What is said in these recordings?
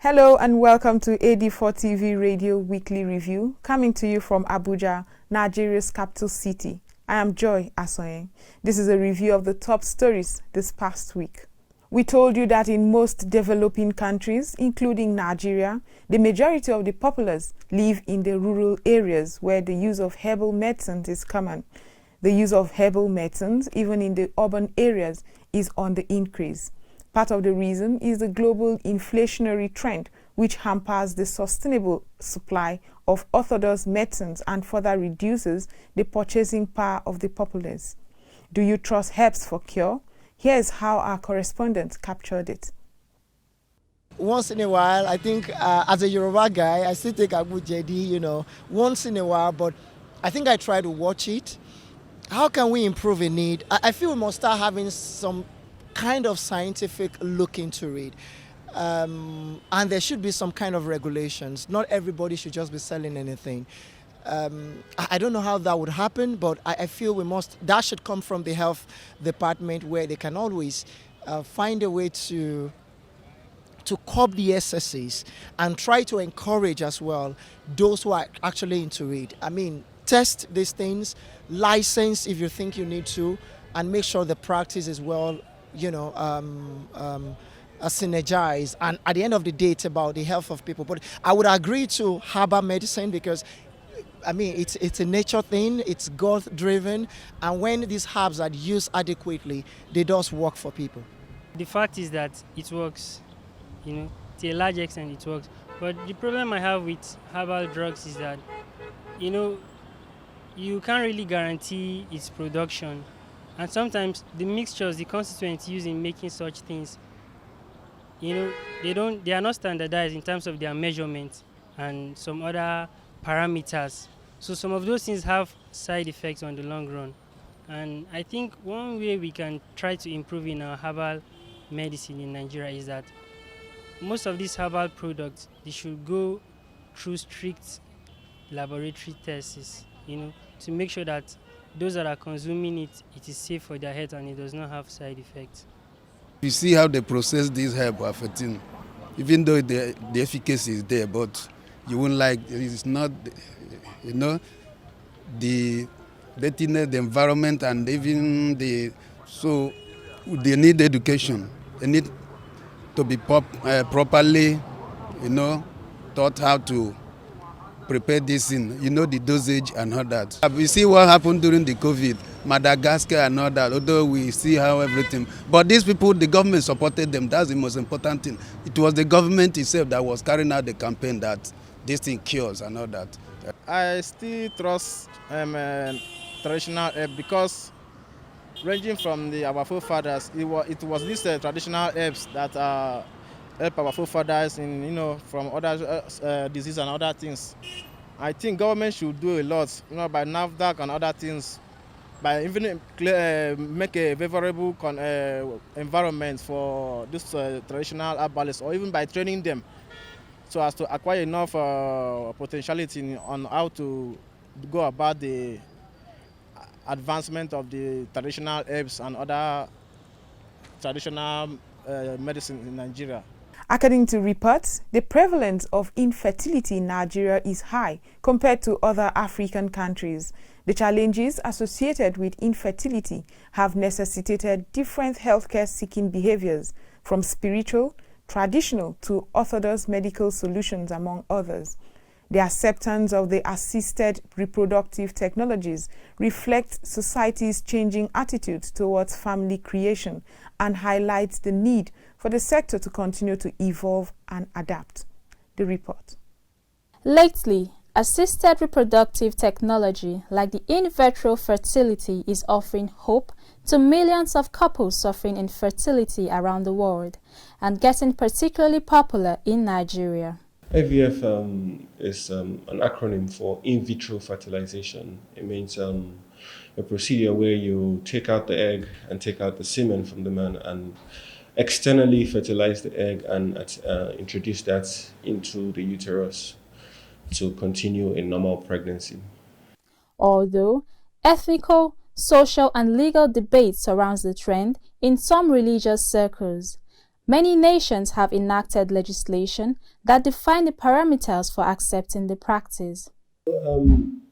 Hello and welcome to AD4TVRadio Weekly Review, coming to you from Abuja, Nigeria's capital city. I am Joy Asoyen. This is a review of the top stories this past week. We told you that in most developing countries, including Nigeria, the majority of the populace live in the rural areas where the use of herbal medicines is common. The use of herbal medicines, even in the urban areas, is on the increase. Part of the reason is the global inflationary trend, which hampers the sustainable supply of orthodox medicines and further reduces the purchasing power of the populace. Do you trust herbs for cure? Here's how our correspondent captured it. Once in a while, I think as a Yoruba guy, I still take Abu Jedi, once in a while, but I think I try to watch it. How can we improve in it? I feel we must start having some kind of scientific look into it. And there should be some kind of regulations. Not everybody should just be selling anything. I don't know how that would happen, but I feel that should come from the health department, where they can always find a way to curb the excesses and try to encourage as well those who are actually into it. I mean, test these things, license if you think you need to, and make sure the practice is well synergize, and at the end of the day it's about the health of people. But I would agree to herbal medicine because I mean it's a nature thing, it's God driven, and when these herbs are used adequately, they does work for people. The fact is that it works, to a large extent it works. But the problem I have with herbal drugs is that you can't really guarantee its production. And sometimes the mixtures, the constituents used in making such things, they are not standardized in terms of their measurements and some other parameters. So some of those things have side effects on the long run. And I think one way we can try to improve in our herbal medicine in Nigeria is that most of these herbal products, they should go through strict laboratory tests, to make sure that those that are consuming it is safe for their health and it does not have side effects. You see how they process this herb afetin, even though the efficacy is there, but you won't like it's not, the dirtiness, the environment, and even so they need education. They need to be properly, taught how to prepare this in, the dosage and all that. We see what happened during the COVID, Madagascar and all that, although we see how everything. But these people, the government supported them. That's the most important thing. It was the government itself that was carrying out the campaign that this thing cures and all that. I still trust traditional herb because ranging from our forefathers, it was these traditional herbs that help our forefathers in from other disease and other things. I think government should do a lot, by NAFDAC and other things, by even make a favorable environment for this traditional herbalists, or even by training them so as to acquire enough potentiality on how to go about the advancement of the traditional herbs and other traditional medicine in Nigeria. According to reports, the prevalence of infertility in Nigeria is high compared to other African countries. The challenges associated with infertility have necessitated different healthcare-seeking behaviors, from spiritual, traditional to orthodox medical solutions, among others. The acceptance of the assisted reproductive technologies reflects society's changing attitudes towards family creation and highlights the need for the sector to continue to evolve and adapt. The report. Lately, assisted reproductive technology like the in vitro fertility is offering hope to millions of couples suffering infertility around the world and getting particularly popular in Nigeria. IVF is an acronym for in vitro fertilization. It means a procedure where you take out the egg and take out the semen from the man and externally fertilize the egg and introduce that into the uterus to continue a normal pregnancy. Although ethnical, social and legal debate surrounds the trend in some religious circles, Many nations have enacted legislation that define the parameters for accepting the practice.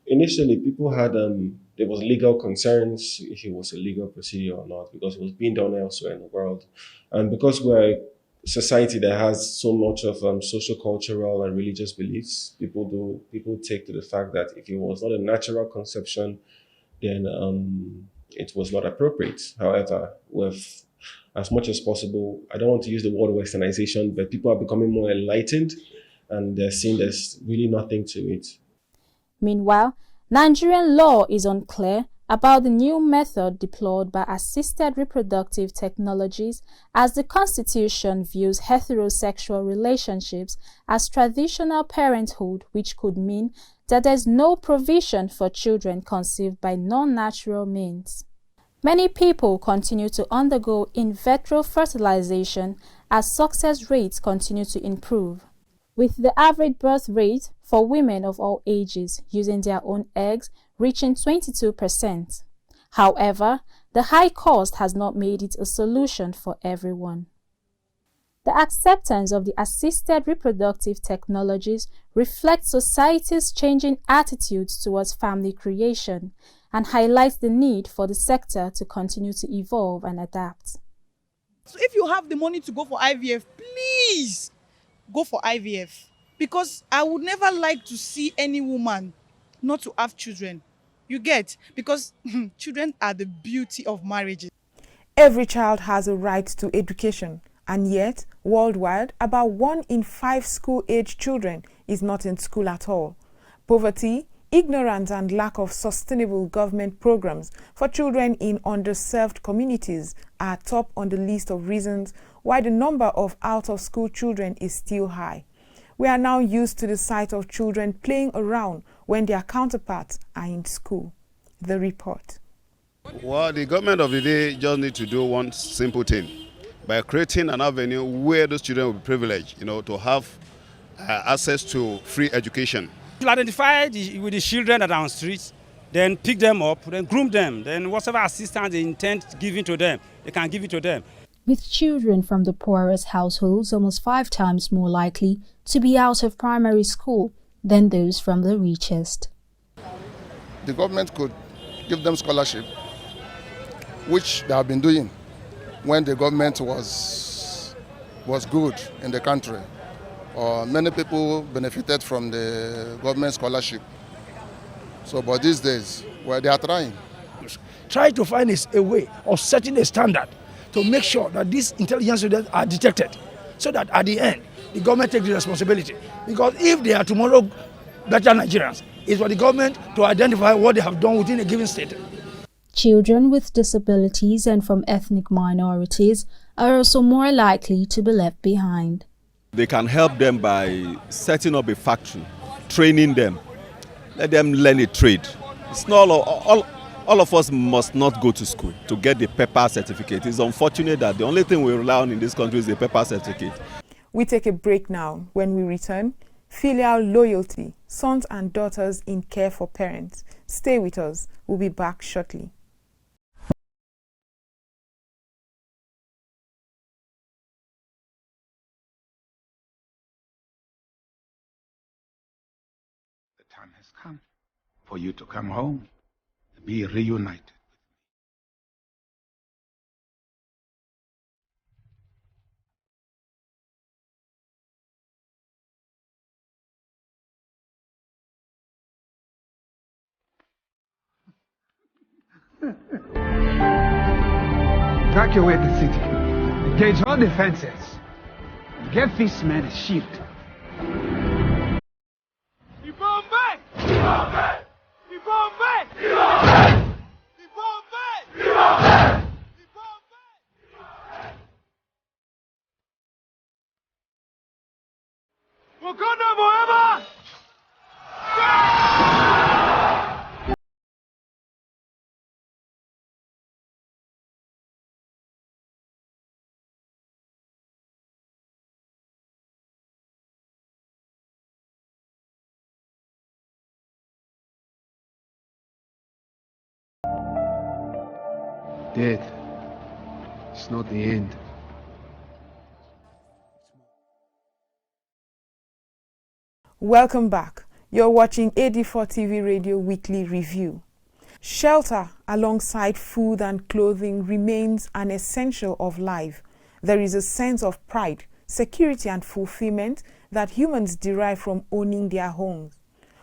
Initially, people had there was legal concerns if it was a legal procedure or not because it was being done elsewhere in the world, and because we're a society that has so much of social, cultural, and religious beliefs, people take to the fact that if it was not a natural conception, then it was not appropriate. However, with as much as possible, I don't want to use the word westernization, but people are becoming more enlightened, and they're seeing there's really nothing to it. Meanwhile, Nigerian law is unclear about the new method deployed by assisted reproductive technologies, as the Constitution views heterosexual relationships as traditional parenthood, which could mean that there is no provision for children conceived by non-natural means. Many people continue to undergo in vitro fertilization as success rates continue to improve, with the average birth rate for women of all ages using their own eggs reaching 22%. However, the high cost has not made it a solution for everyone. The acceptance of the assisted reproductive technologies reflects society's changing attitudes towards family creation and highlights the need for the sector to continue to evolve and adapt. So if you have the money to go for IVF, please go for IVF, because I would never like to see any woman not to have children. You get? Because children are the beauty of marriage. Every child has a right to education, and yet, worldwide, about 1 in 5 school-age children is not in school at all. Poverty, ignorance, and lack of sustainable government programs for children in underserved communities are top on the list of reasons why the number of out-of-school children is still high. We are now used to the sight of children playing around when their counterparts are in school. The report. Well, the government of the day just need to do one simple thing by creating an avenue where those children will be privileged, to have access to free education. To identify with the children that are on streets, then pick them up, then groom them, then whatever assistance they intend giving to them, they can give it to them. With children from the poorest households almost 5 times more likely to be out of primary school than those from the richest. The government could give them scholarship, which they have been doing when the government was good in the country. Many people benefited from the government scholarship. But these days, they are trying. Try to find a way of setting a standard to make sure that these intelligence students are detected, so that at the end, the government takes the responsibility. Because if they are tomorrow better Nigerians, it's for the government to identify what they have done within a given state. Children with disabilities and from ethnic minorities are also more likely to be left behind. They can help them by setting up a factory, training them, let them learn a trade. It's not all of us must not go to school to get the paper certificate. It's unfortunate that the only thing we rely on in this country is the paper certificate. We take a break now. When we return, filial loyalty, sons and daughters in care for parents. Stay with us. We'll be back shortly. The time has come for you to come home, to be reunited. Evacuate the city. Engage all defenses. Get this man a shield. Wakanda forever! Death is not the end. Welcome back. You're watching AD4TV Radio Weekly Review. Shelter alongside food and clothing remains an essential of life. There is a sense of pride, security and fulfillment that humans derive from owning their homes.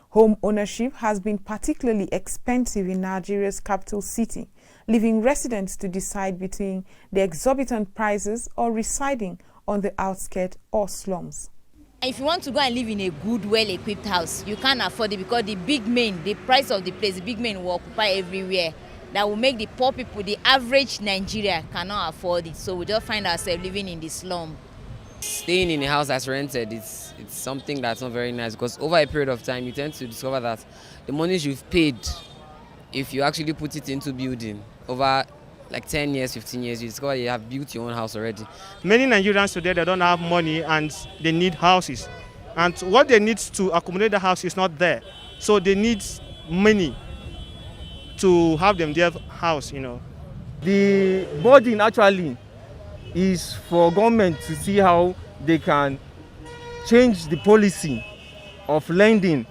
Home ownership has been particularly expensive in Nigeria's capital city, leaving residents to decide between the exorbitant prices or residing on the outskirts or slums. If you want to go and live in a good, well-equipped house, you can't afford it because the price of the place, the big men will occupy everywhere. That will make the poor people, the average Nigeria, cannot afford it. So we just find ourselves living in the slum. Staying in a house that's rented, it's something that's not very nice because over a period of time, you tend to discover that the monies you've paid, if you actually put it into building, over like 10 years, 15 years, you discover you have built your own house already. Many Nigerians today, they don't have money and they need houses. And what they need to accommodate the house is not there. So they need money to have them their house, The burden actually is for government to see how they can change the policy of lending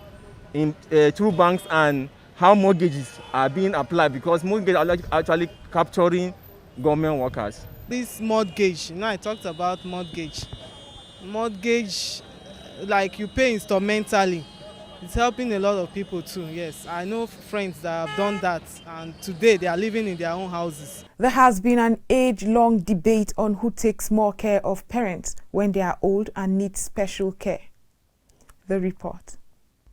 in through banks and how mortgages are being applied, because mortgages are actually capturing government workers. This mortgage, I talked about mortgage. Mortgage, like you pay instrumentally. It's helping a lot of people too, yes. I know friends that have done that and today they are living in their own houses. There has been an age-long debate on who takes more care of parents when they are old and need special care. The report.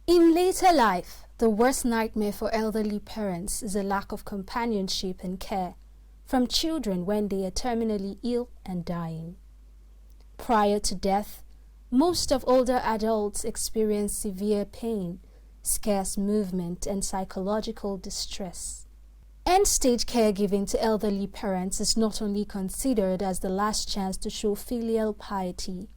In later life, the worst nightmare for elderly parents is a lack of companionship and care from children when they are terminally ill and dying. Prior to death, most of older adults experience severe pain, scarce movement, and psychological distress. End-stage caregiving to elderly parents is not only considered as the last chance to show filial piety,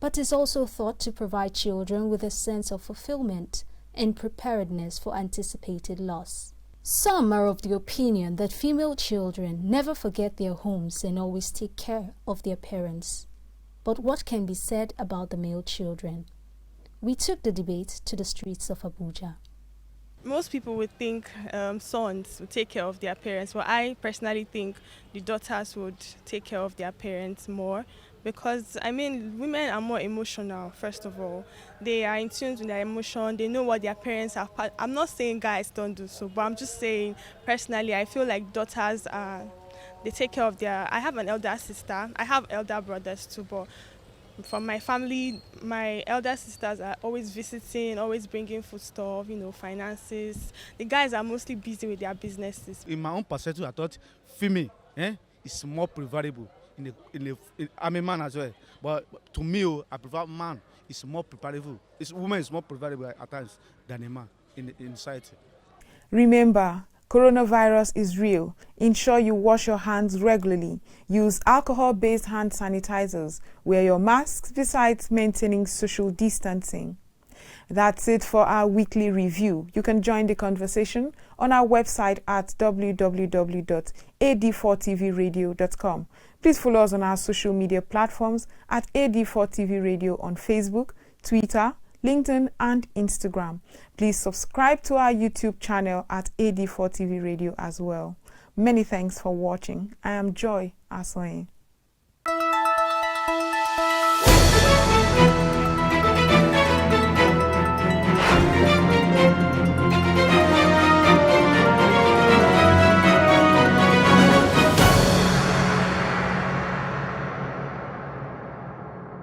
but is also thought to provide children with a sense of fulfillment and preparedness for anticipated loss. Some are of the opinion that female children never forget their homes and always take care of their parents. But what can be said about the male children? We took the debate to the streets of Abuja. Most people would think sons would take care of their parents, but I personally think the daughters would take care of their parents more. Because, women are more emotional, first of all. They are in tune with their emotion. They know what their parents are. I'm not saying guys don't do so, but I'm just saying, personally, I feel like daughters, they take care of their... I have an elder sister. I have elder brothers too, but from my family, my elder sisters are always visiting, always bringing foodstuff, finances. The guys are mostly busy with their businesses. In my own perspective, I thought female is more preferable. I'm a man as well, but to me, I prefer man. It's more preferable. Woman is more preferable at times than a man in society. Remember, coronavirus is real. Ensure you wash your hands regularly. Use alcohol-based hand sanitizers. Wear your masks besides maintaining social distancing. That's it for our weekly review. You can join the conversation on our website at www.ad4tvradio.com. Please follow us on our social media platforms at AD4TVRadio on Facebook, Twitter, LinkedIn, and Instagram. Please subscribe to our YouTube channel at AD4TVRadio as well. Many thanks for watching. I am Joy Asoyin.